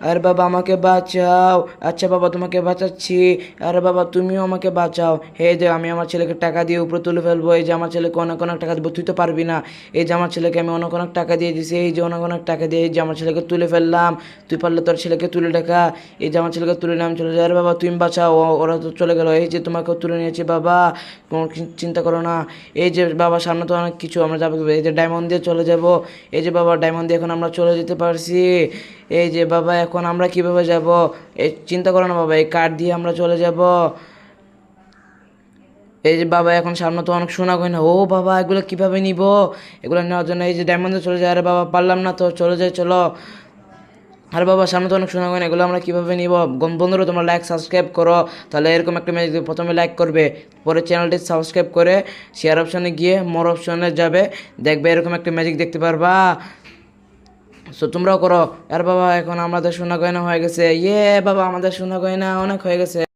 আরে বাবা আমাকে বাঁচাও। আচ্ছা বাবা তোমাকে বাঁচাচ্ছি। আরে বাবা তুমিও আমাকে বাঁচাও। হে যে আমি আমার ছেলেকে টাকা দিয়ে উপরে তুলে ফেলবো। এই যে আমার ছেলেকে অনেক অনেক টাকা দেবো, তুই তো পারবি না। এই যে আমার ছেলেকে আমি অনেক অনেক টাকা দিয়ে দিছি, এই যে অনেক অনেক টাকা দিয়ে এই যে আমার ছেলেকে তুলে ফেললাম। তুই পারলে তোর ছেলেকে তুলে টাকা। এই যে আমার ছেলেকে তুলে নিলাম, চলে যায়। আরে বাবা তুমি বাঁচাও, ওরা তো চলে গেল। এই যে তোমাকেও তুলে নিয়েছি বাবা, কোনো চিন্তা করো না। এই যে বাবা সামনে তো অনেক কিছু, আমরা যাবো এই যে ডায়মন্ড দিয়ে চলে যাব। এই যে বাবা ডায়মন্ড দিয়ে এখন আমরা চলে যেতে পারছি। এই যে বাবা এখন আমরা কিভাবে যাব? এই চিন্তা করো না বাবা, এই কার্ড দিয়ে আমরা চলে যাব। এই যে বাবা এখন সামনে তো অনেক সোনা গয়না। ও বাবা এগুলো কিভাবে নিব? এগুলো নেওয়ার জন্য এই যে ডায়মন্ডে চলে যায়। আরে বাবা পারলাম না তো, চলে যাই চলো। আরে বাবা সামনে তো অনেক শোনা গয়না, এগুলো আমরা কীভাবে নিব? বন্ধুরা তোমরা লাইক সাবস্ক্রাইব করো, তাহলে এরকম একটা ম্যাচ প্রথমে লাইক করবে, পরে চ্যানেলটি সাবস্ক্রাইব করে শেয়ার অপশানে গিয়ে মোর অপশানে যাবে, দেখবে এরকম একটা ম্যাজিক দেখতে পারবা। সো তোমরাও করো। আর বাবা এখন আমাদের সোনা গয়না হয়ে গেছে। ইয়ে বাবা আমাদের সোনা গয়না অনেক হয়ে গেছে।